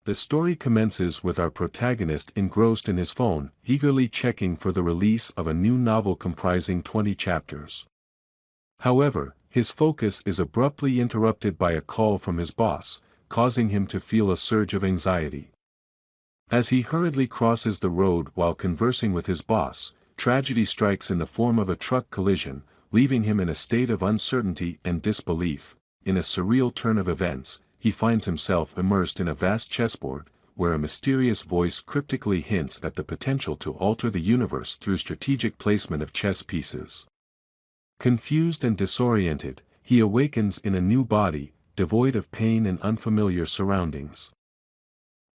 The story commences with our protagonist engrossed in his phone, eagerly checking for the release of a new novel comprising 20 chapters. However, his focus is abruptly interrupted by a call from his boss, causing him to feel a surge of anxiety. As he hurriedly crosses the road while conversing with his boss, tragedy strikes in the form of a truck collision, leaving him in a state of uncertainty and disbelief. In a surreal turn of events, he finds himself immersed in a vast chessboard, where a mysterious voice cryptically hints at the potential to alter the universe through strategic placement of chess pieces. Confused and disoriented, he awakens in a new body, devoid of pain and unfamiliar surroundings.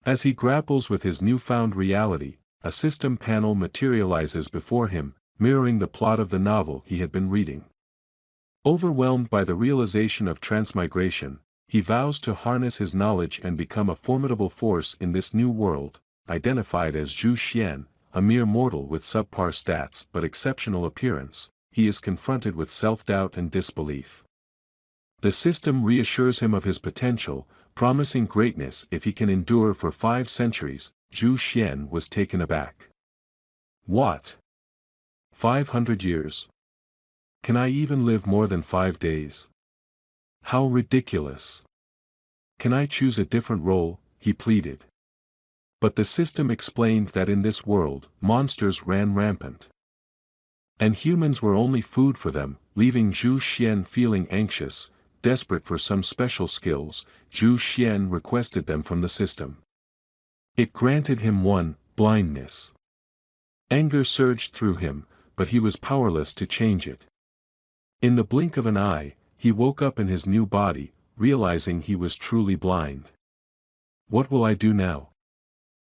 As he grapples with his newfound reality, a system panel materializes before him, mirroring the plot of the novel he had been reading. Overwhelmed by the realization of transmigration, he vows to harness his knowledge and become a formidable force in this new world. Identified as Zhu Xian, a mere mortal with subpar stats but exceptional appearance, he is confronted with self-doubt and disbelief. The system reassures him of his potential, promising greatness if he can endure for 5 centuries. Zhu Xian was taken aback. What? 500 years? Can I even live more than 5 days? How ridiculous. Can I choose a different role? He pleaded. But the system explained that in this world, monsters ran rampant. And humans were only food for them, leaving Zhu Xian feeling anxious, desperate for some special skills. Zhu Xian requested them from the system. It granted him one, blindness. Anger surged through him, but he was powerless to change it. In the blink of an eye, he woke up in his new body, realizing he was truly blind. What will I do now?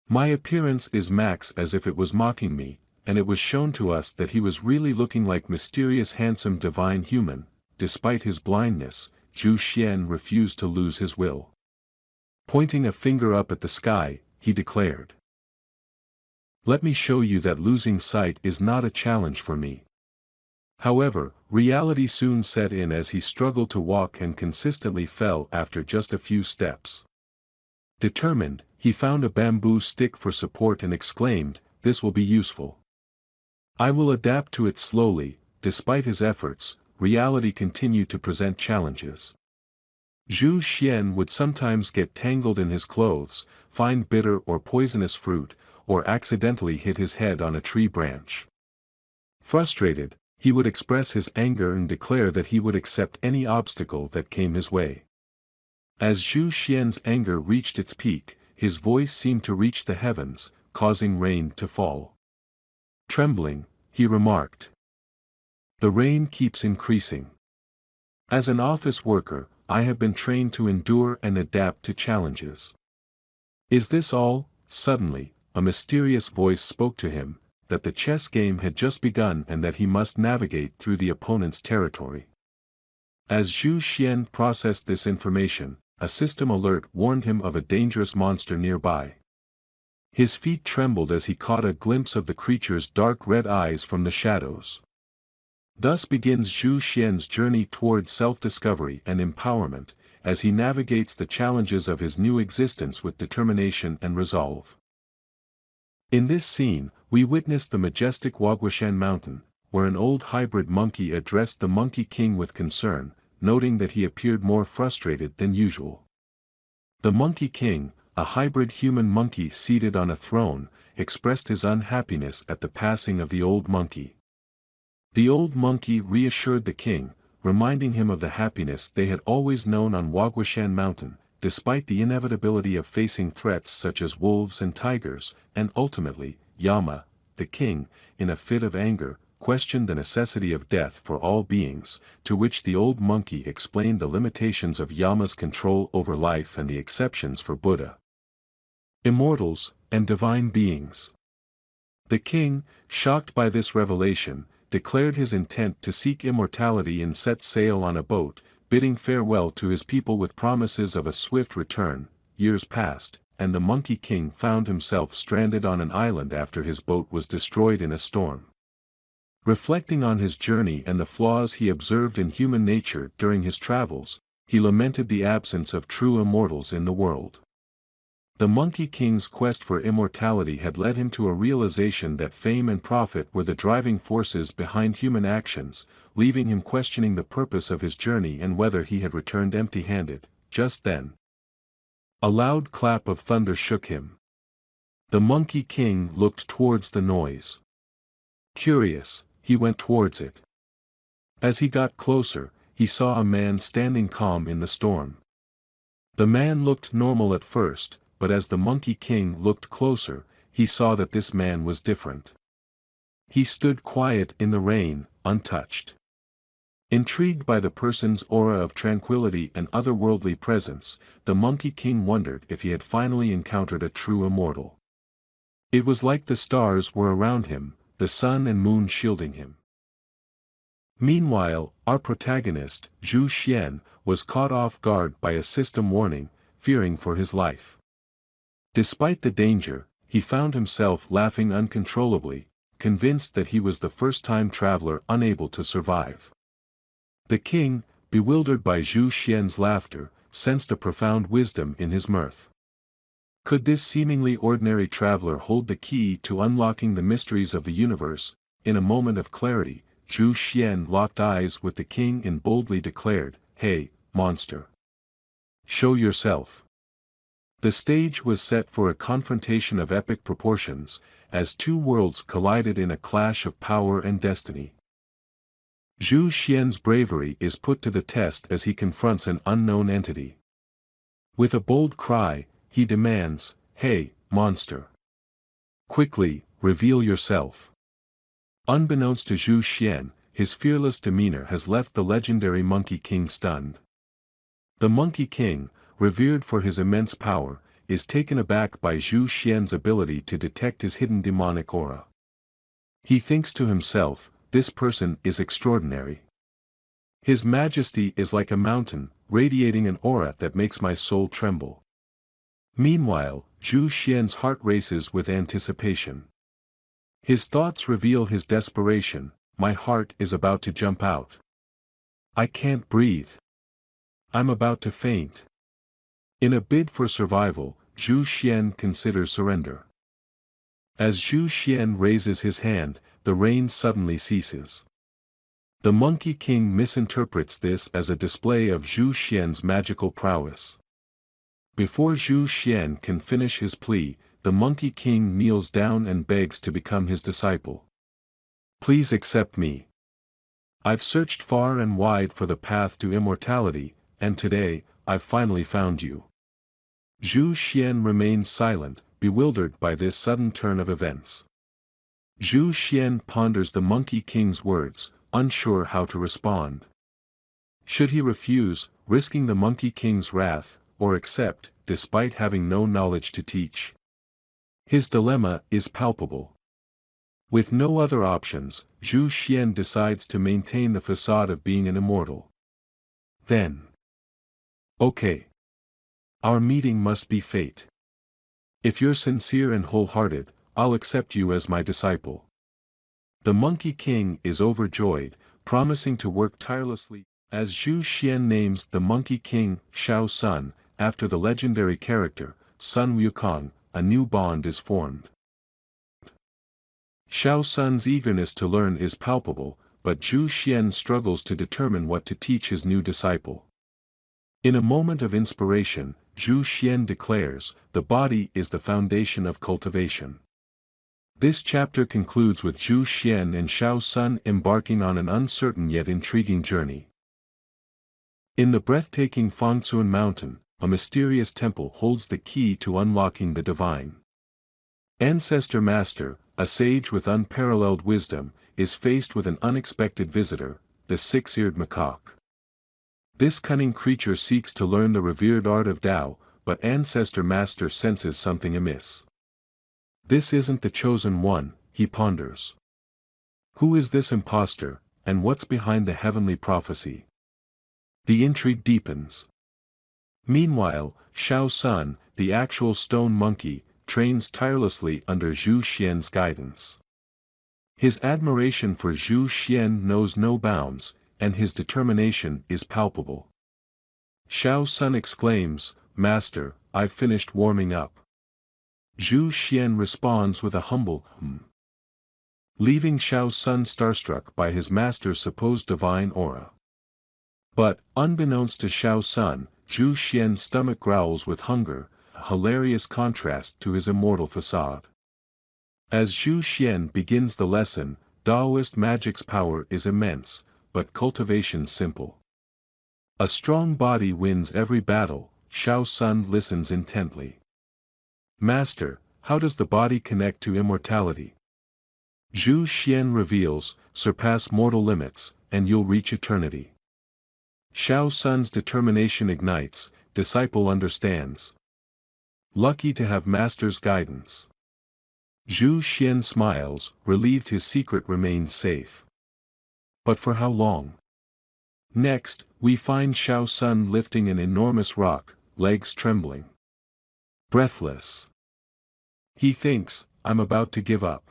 My appearance is Max, as if it was mocking me, and it was shown to us that he was really looking like mysterious handsome divine human. Despite his blindness, Zhu Xian refused to lose his will. Pointing a finger up at the sky, he declared, "Let me show you that losing sight is not a challenge for me." However, reality soon set in as he struggled to walk and consistently fell after just a few steps. Determined, he found a bamboo stick for support and exclaimed, "This will be useful. I will adapt to it slowly." Despite his efforts, reality continued to present challenges. Zhu Xian would sometimes get tangled in his clothes, find bitter or poisonous fruit, or accidentally hit his head on a tree branch. Frustrated, he would express his anger and declare that he would accept any obstacle that came his way. As Zhu Xian's anger reached its peak, his voice seemed to reach the heavens, causing rain to fall. Trembling, he remarked, "The rain keeps increasing. As an office worker, I have been trained to endure and adapt to challenges. Is this all?" Suddenly, a mysterious voice spoke to him, that the chess game had just begun and that he must navigate through the opponent's territory. As Zhu Xian processed this information, a system alert warned him of a dangerous monster nearby. His feet trembled as he caught a glimpse of the creature's dark red eyes from the shadows. Thus begins Zhu Xian's journey toward self-discovery and empowerment, as he navigates the challenges of his new existence with determination and resolve. In this scene, we witness the majestic Huaguoshan mountain, where an old hybrid monkey addressed the Monkey King with concern, noting that he appeared more frustrated than usual. The Monkey King, a hybrid human monkey seated on a throne, expressed his unhappiness at the passing of the old monkey. The old monkey reassured the king, reminding him of the happiness they had always known on Huaguoshan mountain, despite the inevitability of facing threats such as wolves and tigers, and ultimately, Yama, the king, in a fit of anger, questioned the necessity of death for all beings, to which the old monkey explained the limitations of Yama's control over life and the exceptions for Buddha, immortals, and divine beings. The king, shocked by this revelation, declared his intent to seek immortality and set sail on a boat, bidding farewell to his people with promises of a swift return. Years passed, and the Monkey King found himself stranded on an island after his boat was destroyed in a storm. Reflecting on his journey and the flaws he observed in human nature during his travels, he lamented the absence of true immortals in the world. The Monkey King's quest for immortality had led him to a realization that fame and profit were the driving forces behind human actions, leaving him questioning the purpose of his journey and whether he had returned empty-handed. Just then, a loud clap of thunder shook him. The Monkey King looked towards the noise. Curious, he went towards it. As he got closer, he saw a man standing calm in the storm. The man looked normal at first, but as the Monkey King looked closer, he saw that this man was different. He stood quiet in the rain, untouched. Intrigued by the person's aura of tranquility and otherworldly presence, the Monkey King wondered if he had finally encountered a true immortal. It was like the stars were around him, the sun and moon shielding him. Meanwhile, our protagonist, Zhu Xian, was caught off guard by a system warning, fearing for his life. Despite the danger, he found himself laughing uncontrollably, convinced that he was the first-time traveler unable to survive. The king, bewildered by Zhu Xian's laughter, sensed a profound wisdom in his mirth. Could this seemingly ordinary traveler hold the key to unlocking the mysteries of the universe? In a moment of clarity, Zhu Xian locked eyes with the king and boldly declared, "Hey, monster! Show yourself." The stage was set for a confrontation of epic proportions, as two worlds collided in a clash of power and destiny. Zhu Xian's bravery is put to the test as he confronts an unknown entity. With a bold cry, he demands, "Hey, monster! Quickly, reveal yourself." Unbeknownst to Zhu Xian, his fearless demeanor has left the legendary Monkey King stunned. The Monkey King, revered for his immense power, is taken aback by Zhu Xian's ability to detect his hidden demonic aura. He thinks to himself, "This person is extraordinary. His majesty is like a mountain, radiating an aura that makes my soul tremble." Meanwhile, Zhu Xian's heart races with anticipation. His thoughts reveal his desperation, "My heart is about to jump out. I can't breathe. I'm about to faint." In a bid for survival, Zhu Xian considers surrender. As Zhu Xian raises his hand, the rain suddenly ceases. The Monkey King misinterprets this as a display of Zhu Xian's magical prowess. Before Zhu Xian can finish his plea, the Monkey King kneels down and begs to become his disciple. "Please accept me. I've searched far and wide for the path to immortality, and today, I've finally found you." Zhu Xian remains silent, bewildered by this sudden turn of events. Zhu Xian ponders the Monkey King's words, unsure how to respond. Should he refuse, risking the Monkey King's wrath, or accept, despite having no knowledge to teach? His dilemma is palpable. With no other options, Zhu Xian decides to maintain the facade of being an immortal. Then, "Okay. Our meeting must be fate. If you're sincere and wholehearted, I'll accept you as my disciple." The Monkey King is overjoyed, promising to work tirelessly. As Zhu Xian names the Monkey King Xiao Sun, after the legendary character, Sun Wukong, a new bond is formed. Xiao Sun's eagerness to learn is palpable, but Zhu Xian struggles to determine what to teach his new disciple. In a moment of inspiration, Zhu Xian declares, "The body is the foundation of cultivation." This chapter concludes with Zhu Xian and Xiao Sun embarking on an uncertain yet intriguing journey. In the breathtaking Fangcuan Mountain, a mysterious temple holds the key to unlocking the divine. Ancestor Master, a sage with unparalleled wisdom, is faced with an unexpected visitor, the six-eared macaque. This cunning creature seeks to learn the revered art of Tao, but Ancestor Master senses something amiss. "This isn't the chosen one," he ponders. "Who is this impostor, and what's behind the heavenly prophecy?" The intrigue deepens. Meanwhile, Xiao Sun, the actual stone monkey, trains tirelessly under Zhu Xian's guidance. His admiration for Zhu Xian knows no bounds, and his determination is palpable. Xiao Sun exclaims, "Master, I've finished warming up. Zhu Xian responds with a humble leaving Xiao Sun starstruck by his master's supposed divine aura. But, unbeknownst to Xiao Sun, Zhu Xian's stomach growls with hunger, a hilarious contrast to his immortal facade. As Zhu Xian begins the lesson, Taoist magic's power is immense, but cultivation simple. A strong body wins every battle, Xiao Sun listens intently. Master, how does the body connect to immortality? Zhu Xian reveals, surpass mortal limits, and you'll reach eternity. Xiao Sun's determination ignites, disciple understands. Lucky to have master's guidance. Zhu Xian smiles, relieved his secret remains safe. But for how long? Next, we find Xiao Sun lifting an enormous rock, legs trembling. Breathless. He thinks, I'm about to give up.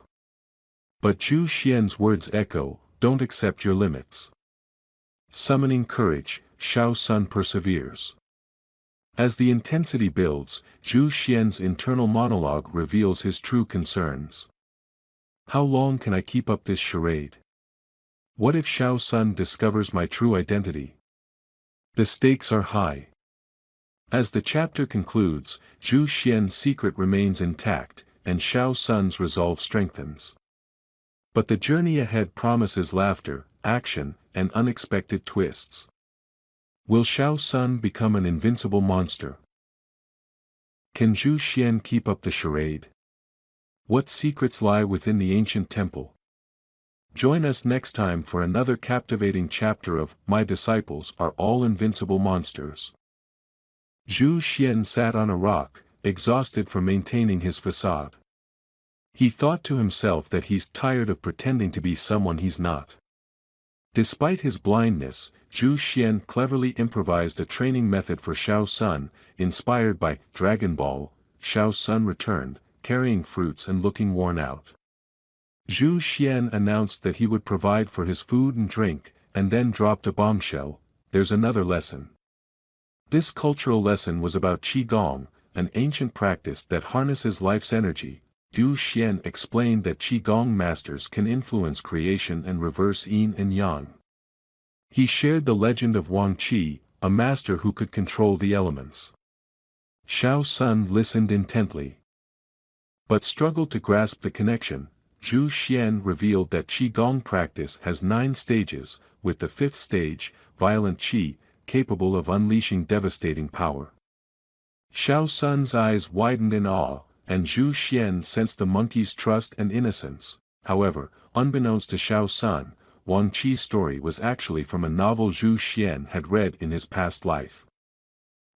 But Zhu Xian's words echo, don't accept your limits. Summoning courage, Xiao Sun perseveres. As the intensity builds, Zhu Xian's internal monologue reveals his true concerns. How long can I keep up this charade? What if Xiao Sun discovers my true identity? The stakes are high. As the chapter concludes, Zhu Xian's secret remains intact, and Xiao Sun's resolve strengthens. But the journey ahead promises laughter, action, and unexpected twists. Will Xiao Sun become an invincible monster? Can Zhu Xian keep up the charade? What secrets lie within the ancient temple? Join us next time for another captivating chapter of My Disciples Are All Invincible Monsters. Zhu Xian sat on a rock, exhausted from maintaining his facade. He thought to himself that he's tired of pretending to be someone he's not. Despite his blindness, Zhu Xian cleverly improvised a training method for Xiao Sun, inspired by Dragon Ball. Xiao Sun returned, carrying fruits and looking worn out. Zhu Xian announced that he would provide for his food and drink, and then dropped a bombshell, there's another lesson. This cultural lesson was about Qigong, an ancient practice that harnesses life's energy. Zhu Xian explained that Qigong masters can influence creation and reverse yin and yang. He shared the legend of Wang Qi, a master who could control the elements. Xiao Sun listened intently, but struggled to grasp the connection. Zhu Xian revealed that Qigong practice has 9 stages, with the 5th stage, violent Qi, capable of unleashing devastating power. Xiao Sun's eyes widened in awe, and Zhu Xian sensed the monkey's trust and innocence. However, unbeknownst to Xiao Sun, Wang Qi's story was actually from a novel Zhu Xian had read in his past life.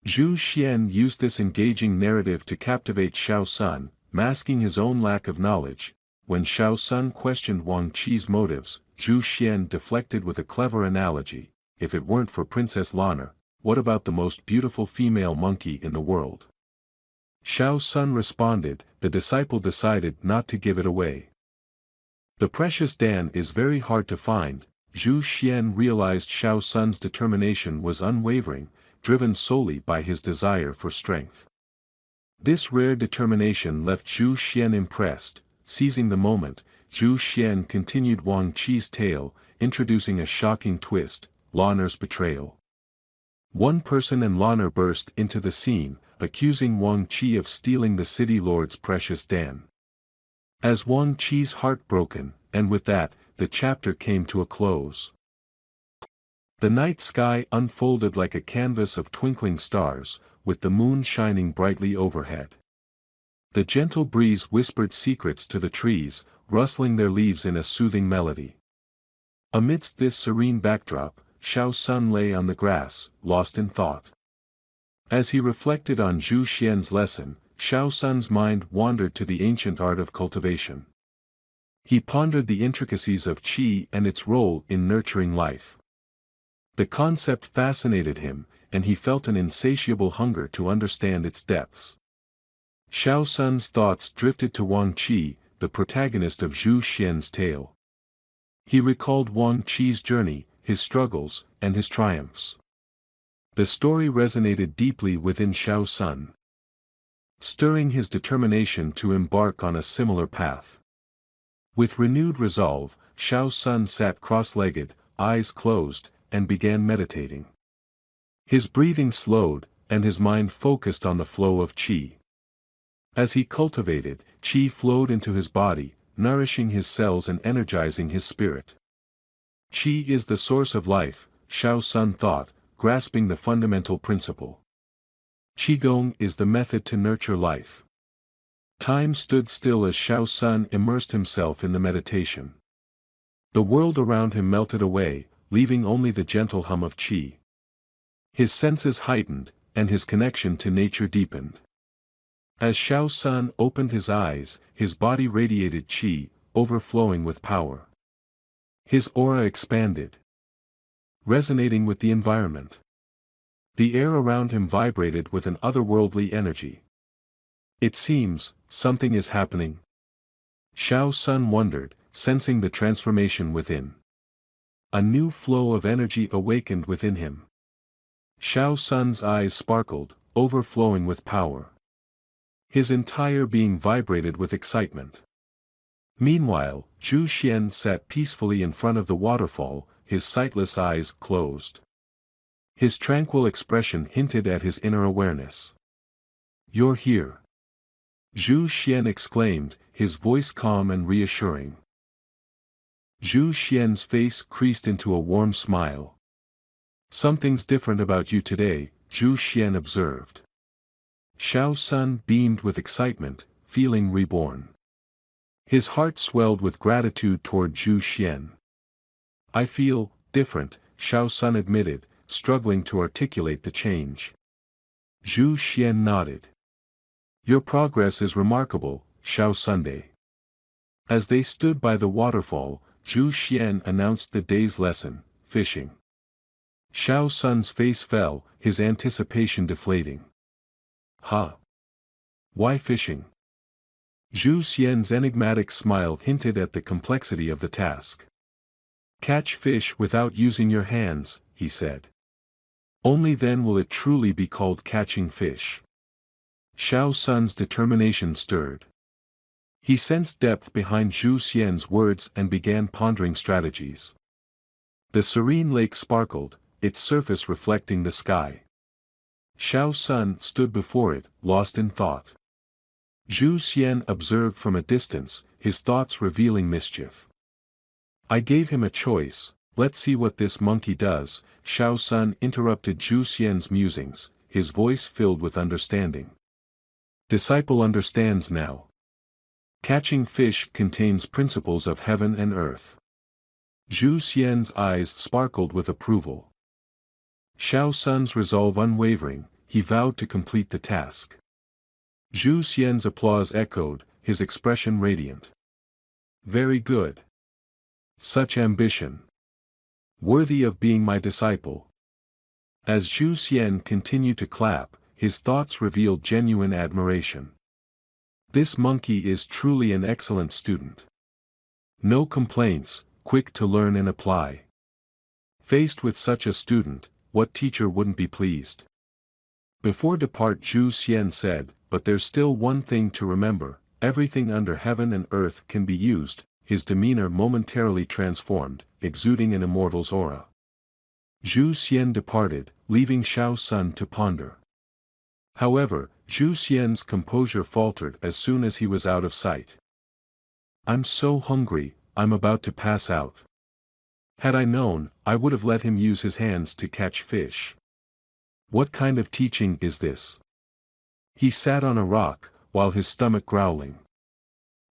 Zhu Xian used this engaging narrative to captivate Xiao Sun, masking his own lack of knowledge. When Xiao Sun questioned Wang Qi's motives, Zhu Xian deflected with a clever analogy. If it weren't for Princess Lana, what about the most beautiful female monkey in the world? Xiao Sun responded, the disciple decided not to give it away. The precious Dan is very hard to find. Zhu Xian realized Xiao Sun's determination was unwavering, driven solely by his desire for strength. This rare determination left Zhu Xian impressed. Seizing the moment, Zhu Xian continued Wang Qi's tale, introducing a shocking twist, Lana's betrayal. One person and Lana burst into the scene, accusing Wang Qi of stealing the city lord's precious Dan. As Wang Qi's heart broken, and with that, the chapter came to a close. The night sky unfolded like a canvas of twinkling stars, with the moon shining brightly overhead. The gentle breeze whispered secrets to the trees, rustling their leaves in a soothing melody. Amidst this serene backdrop, Xiao Sun lay on the grass, lost in thought. As he reflected on Zhu Xian's lesson, Xiao Sun's mind wandered to the ancient art of cultivation. He pondered the intricacies of qi and its role in nurturing life. The concept fascinated him, and he felt an insatiable hunger to understand its depths. Xiao Sun's thoughts drifted to Wang Qi, the protagonist of Zhu Xian's tale. He recalled Wang Qi's journey, his struggles, and his triumphs. The story resonated deeply within Xiao Sun. stirring his determination to embark on a similar path. With renewed resolve, Xiao Sun sat cross-legged, eyes closed, and began meditating. His breathing slowed, and his mind focused on the flow of qi. As he cultivated, qi flowed into his body, nourishing his cells and energizing his spirit. Qi is the source of life, Xiao Sun thought, grasping the fundamental principle. Qigong is the method to nurture life. Time stood still as Xiao Sun immersed himself in the meditation. The world around him melted away, leaving only the gentle hum of qi. His senses heightened, and his connection to nature deepened. As Xiao Sun opened his eyes, his body radiated qi, overflowing with power. His aura expanded, resonating with the environment. The air around him vibrated with an otherworldly energy. It seems, something is happening. Xiao Sun wondered, sensing the transformation within. A new flow of energy awakened within him. Xiao Sun's eyes sparkled, overflowing with power. His entire being vibrated with excitement. Meanwhile, Zhu Xian sat peacefully in front of the waterfall, his sightless eyes closed. His tranquil expression hinted at his inner awareness. "You're here!" Zhu Xian exclaimed, his voice calm and reassuring. Zhu Xian's face creased into a warm smile. "Something's different about you today," Zhu Xian observed. Xiao Sun beamed with excitement, feeling reborn. His heart swelled with gratitude toward Zhu Xian. "I feel different," Xiao Sun admitted, struggling to articulate the change. Zhu Xian nodded. "Your progress is remarkable, Xiao Sunday." As they stood by the waterfall, Zhu Xian announced the day's lesson, fishing. Xiao Sun's face fell, his anticipation deflating. "Huh? Why fishing?" Zhu Xian's enigmatic smile hinted at the complexity of the task. "Catch fish without using your hands," he said. "Only then will it truly be called catching fish." Xiao Sun's determination stirred. He sensed depth behind Zhu Xian's words and began pondering strategies. The serene lake sparkled, its surface reflecting the sky. Xiao Sun stood before it, lost in thought. Zhu Xian observed from a distance, his thoughts revealing mischief. "I gave him a choice, let's see what this monkey does," Xiao Sun interrupted Zhu Xian's musings, his voice filled with understanding. "Disciple understands now. Catching fish contains principles of heaven and earth." Zhu Xian's eyes sparkled with approval. Xiao Sun's resolve unwavering, he vowed to complete the task. Zhu Xian's applause echoed, his expression radiant. "Very good. Such ambition. Worthy of being my disciple." As Zhu Xian continued to clap, his thoughts revealed genuine admiration. "This monkey is truly an excellent student. No complaints, quick to learn and apply." Faced with such a student, what teacher wouldn't be pleased? Before depart, Zhu Xian said, "But there's still one thing to remember, everything under heaven and earth can be used." His demeanor momentarily transformed, exuding an immortal's aura. Zhu Xian departed, leaving Xiao Sun to ponder. However, Zhu Xian's composure faltered as soon as he was out of sight. "I'm so hungry, I'm about to pass out. Had I known, I would have let him use his hands to catch fish. What kind of teaching is this?" He sat on a rock, while his stomach growling.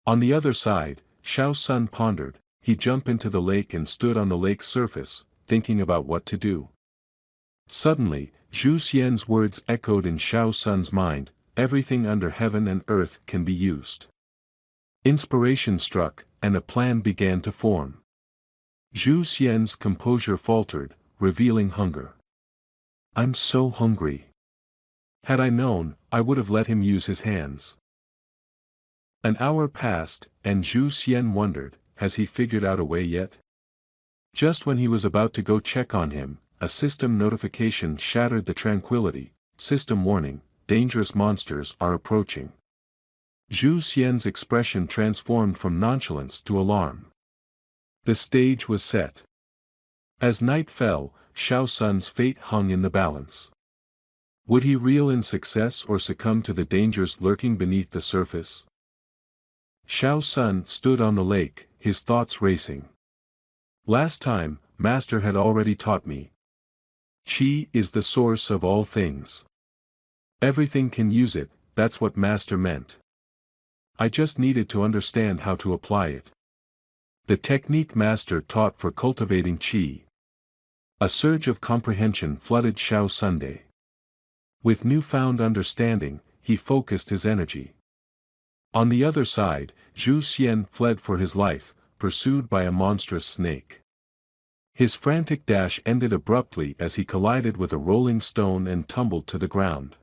On the other side, Xiao Sun pondered. He jumped into the lake and stood on the lake's surface, thinking about what to do. Suddenly, Zhu Xian's words echoed in Xiao Sun's mind, "Everything under heaven and earth can be used." Inspiration struck, and a plan began to form. Zhu Xian's composure faltered, revealing hunger. "I'm so hungry. Had I known, I would have let him use his hands." An hour passed, and Zhu Xian wondered, has he figured out a way yet? Just when he was about to go check on him, a system notification shattered the tranquility. "System warning, dangerous monsters are approaching. Zhu Xian's expression transformed from nonchalance to alarm. The stage was set. As night fell, Xiao Sun's fate hung in the balance. Would he reel in success or succumb to the dangers lurking beneath the surface? Xiao Sun stood on the lake, his thoughts racing. Last time, Master had already taught me. Qi is the source of all things. Everything can use it, that's what Master meant. I just needed to understand how to apply it. The technique Master taught for cultivating Qi. A surge of comprehension flooded Xiao Sunday. With newfound understanding, he focused his energy. On the other side, Zhu Xian fled for his life, pursued by a monstrous snake. His frantic dash ended abruptly as he collided with a rolling stone and tumbled to the ground.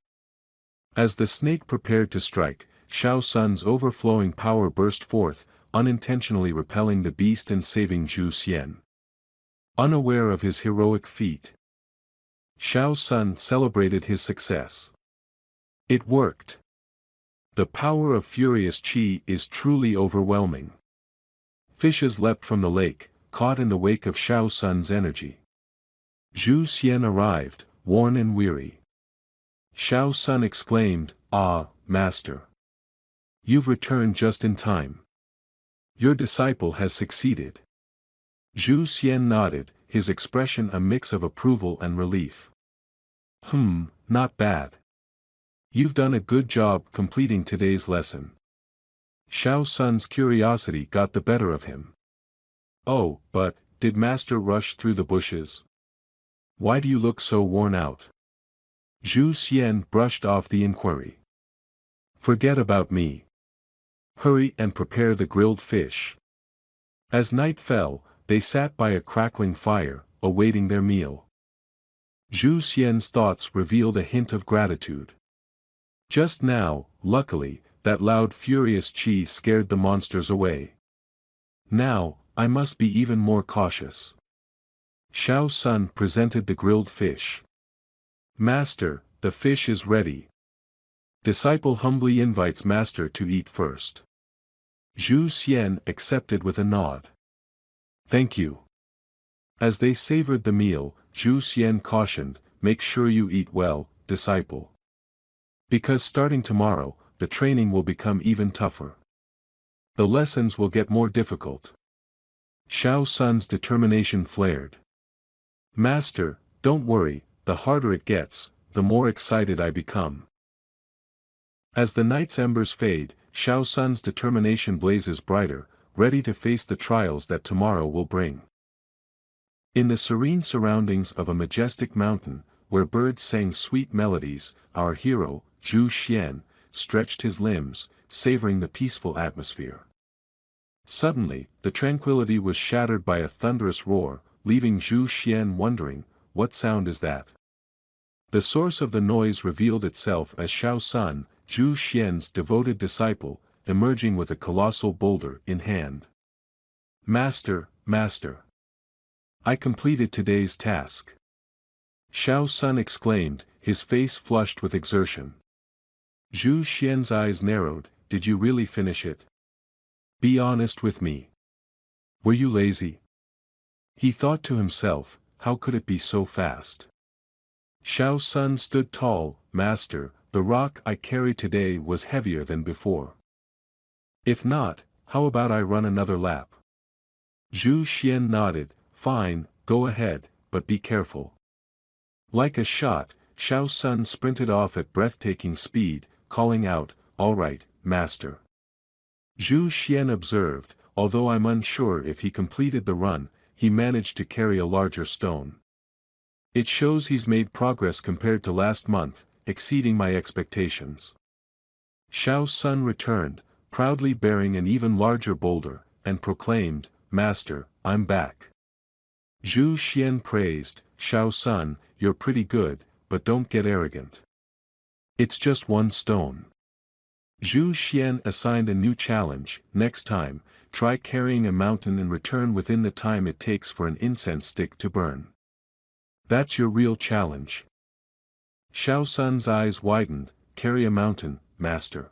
As the snake prepared to strike, Xiao Sun's overflowing power burst forth, unintentionally repelling the beast and saving Zhu Xian. Unaware of his heroic feat, Xiao Sun celebrated his success. It worked. The power of furious Qi is truly overwhelming. Fishes leapt from the lake, caught in the wake of Xiao Sun's energy. Zhu Xian arrived, worn and weary. Xiao Sun exclaimed, "Ah, Master! You've returned just in time. Your disciple has succeeded." Zhu Xian nodded, his expression a mix of approval and relief. Not bad. You've done a good job completing today's lesson. Xiao Sun's curiosity got the better of him. "Oh, but, did Master rush through the bushes? Why do you look so worn out?" Zhu Xian brushed off the inquiry. "Forget about me. Hurry and prepare the grilled fish." As night fell, they sat by a crackling fire, awaiting their meal. Zhu Xian's thoughts revealed a hint of gratitude. Just now, luckily, that loud furious Qi scared the monsters away. Now, I must be even more cautious. Xiao Sun presented the grilled fish. "Master, the fish is ready." Disciple humbly invites Master to eat first. Zhu Xian accepted with a nod. "Thank you." As they savored the meal, Zhu Xian cautioned, "Make sure you eat well, disciple. Because starting tomorrow, the training will become even tougher. The lessons will get more difficult." Xiao Sun's determination flared. "Master, don't worry, the harder it gets, the more excited I become." As the night's embers fade, Xiao Sun's determination blazes brighter, ready to face the trials that tomorrow will bring. In the serene surroundings of a majestic mountain, where birds sang sweet melodies, our hero, Zhu Xian, stretched his limbs, savoring the peaceful atmosphere. Suddenly, the tranquility was shattered by a thunderous roar, leaving Zhu Xian wondering, what sound is that? The source of the noise revealed itself as Xiao Sun, Zhu Xian's devoted disciple, emerging with a colossal boulder in hand. "Master, Master! I completed today's task." Xiao Sun exclaimed, his face flushed with exertion. Zhu Xian's eyes narrowed, "Did you really finish it? Be honest with me. Were you lazy?" He thought to himself, how could it be so fast? Xiao Sun stood tall, "Master, the rock I carried today was heavier than before. If not, how about I run another lap?" Zhu Xian nodded, "Fine, go ahead, but be careful." Like a shot, Xiao Sun sprinted off at breathtaking speed, calling out, "All right, Master." Zhu Xian observed, although I'm unsure if he completed the run, he managed to carry a larger stone. It shows he's made progress compared to last month, exceeding my expectations. Xiao Sun returned, proudly bearing an even larger boulder, and proclaimed, "Master, I'm back." Zhu Xian praised, "Xiao Sun, you're pretty good, but don't get arrogant. It's just one stone." Zhu Xian assigned a new challenge, "Next time, try carrying a mountain and return within the time it takes for an incense stick to burn. That's your real challenge." Xiao Sun's eyes widened, carry a mountain, master.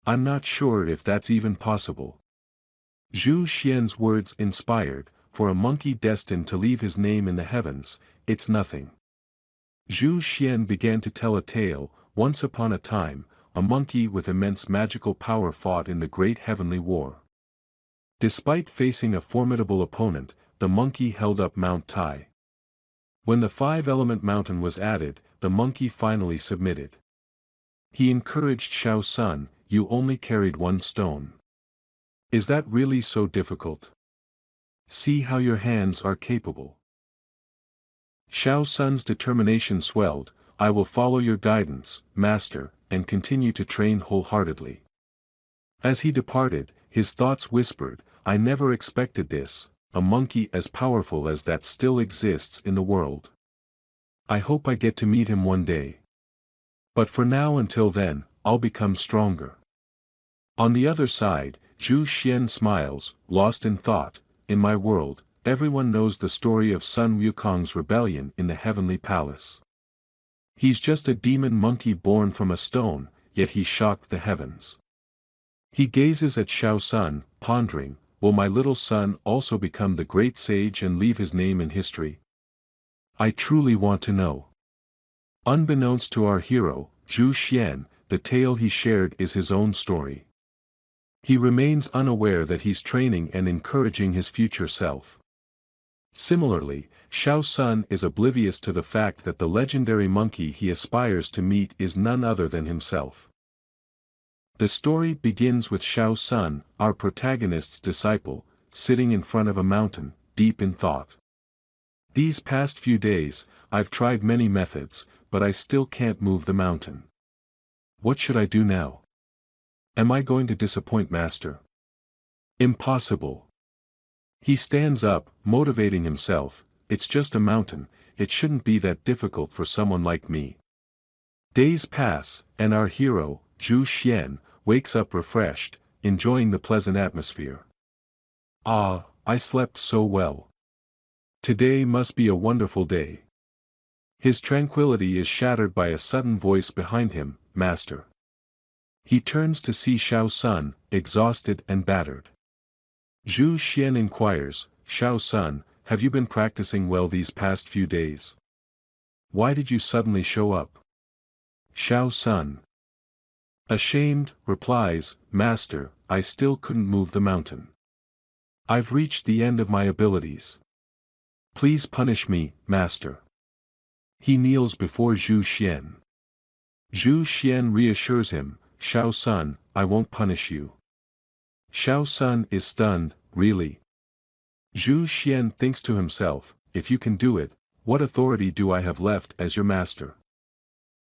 I'm not sure if that's even possible. Zhu Xian's words inspired, for a monkey destined to leave his name in the heavens, it's nothing. Zhu Xian began to tell a tale. Once upon a time, a monkey with immense magical power fought in the Great Heavenly War. Despite facing a formidable opponent, the monkey held up Mount Tai. When the five-element mountain was added, the monkey finally submitted. He encouraged Xiao Sun, "You only carried one stone. Is that really so difficult? See how your hands are capable." Xiao Sun's determination swelled. "I will follow your guidance, master, and continue to train wholeheartedly." As he departed, his thoughts whispered, "I never expected this, a monkey as powerful as that still exists in the world. I hope I get to meet him one day. But for now, until then, I'll become stronger." On the other side, Zhu Xian smiles, lost in thought. "In my world, everyone knows the story of Sun Wukong's rebellion in the heavenly palace. He's just a demon monkey born from a stone, yet he shocked the heavens." He gazes at Xiao Sun, pondering, "Will my little son also become the great sage and leave his name in history? I truly want to know." Unbeknownst to our hero, Zhu Xian, the tale he shared is his own story. He remains unaware that he's training and encouraging his future self. Similarly, Xiao Sun is oblivious to the fact that the legendary monkey he aspires to meet is none other than himself. The story begins with Xiao Sun, our protagonist's disciple, sitting in front of a mountain, deep in thought. "These past few days, I've tried many methods, but I still can't move the mountain. What should I do now? Am I going to disappoint master? Impossible." He stands up, motivating himself, "It's just a mountain, it shouldn't be that difficult for someone like me." Days pass, and our hero, Zhu Xian, wakes up refreshed, enjoying the pleasant atmosphere. "Ah, I slept so well. Today must be a wonderful day." His tranquility is shattered by a sudden voice behind him, "Master." He turns to see Xiao Sun, exhausted and battered. Zhu Xian inquires, "Xiao Sun, have you been practicing well these past few days? Why did you suddenly show up?" Xiao Sun, ashamed, replies, "Master, I still couldn't move the mountain. I've reached the end of my abilities. Please punish me, master." He kneels before Zhu Xian. Zhu Xian reassures him, "Xiao Sun, I won't punish you." Xiao Sun is stunned, "Really?" Zhu Xian thinks to himself, "If you can do it, what authority do I have left as your master?"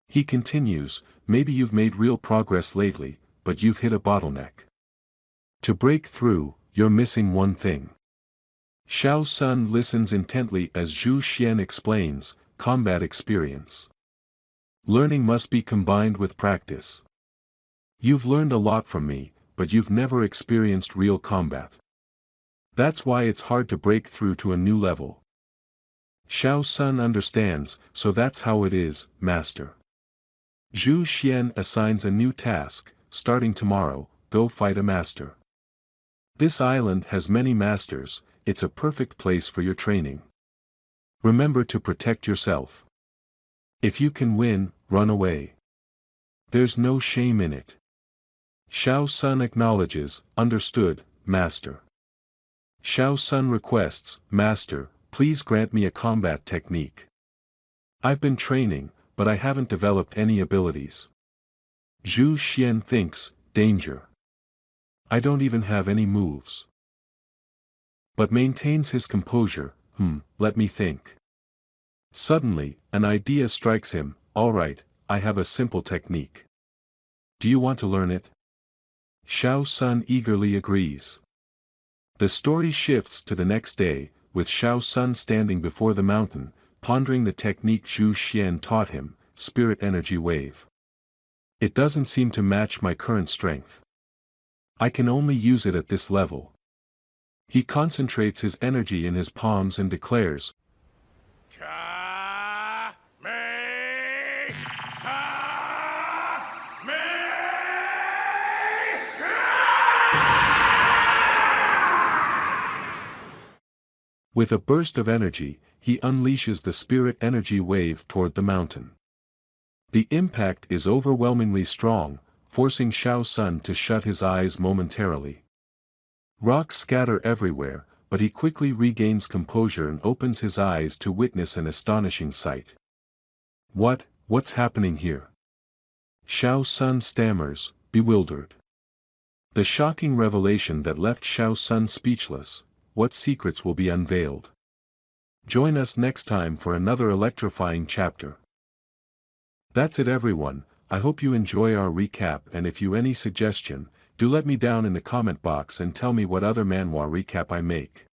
He continues, "Maybe you've made real progress lately, but you've hit a bottleneck. To break through, you're missing one thing." Xiao Sun listens intently as Zhu Xian explains, "Combat experience. Learning must be combined with practice. You've learned a lot from me, but you've never experienced real combat. That's why it's hard to break through to a new level." Xiao Sun understands, "So that's how it is, master." Zhu Xian assigns a new task, "Starting tomorrow, go fight a master. This island has many masters, it's a perfect place for your training. Remember to protect yourself. If you can win, run away. There's no shame in it." Xiao Sun acknowledges, "Understood, master." Xiao Sun requests, "Master, please grant me a combat technique. I've been training, but I haven't developed any abilities." Zhu Xian thinks, "Danger. I don't even have any moves." But maintains his composure, let me think." Suddenly, an idea strikes him, "All right, I have a simple technique. Do you want to learn it?" Xiao Sun eagerly agrees. The story shifts to the next day, with Xiao Sun standing before the mountain, pondering the technique Zhu Xian taught him, Spirit Energy Wave. "It doesn't seem to match my current strength. I can only use it at this level." He concentrates his energy in his palms and declares, "Ka-me-ha-ha!" With a burst of energy, he unleashes the spirit energy wave toward the mountain. The impact is overwhelmingly strong, forcing Xiao Sun to shut his eyes momentarily. Rocks scatter everywhere, but he quickly regains composure and opens his eyes to witness an astonishing sight. What's happening here? Xiao Sun stammers, bewildered. The shocking revelation that left Xiao Sun speechless. What secrets will be unveiled? Join us next time for another electrifying chapter. That's it everyone, I hope you enjoy our recap, and if you any suggestion, do let me down in the comment box and tell me what other manhwa recap I make.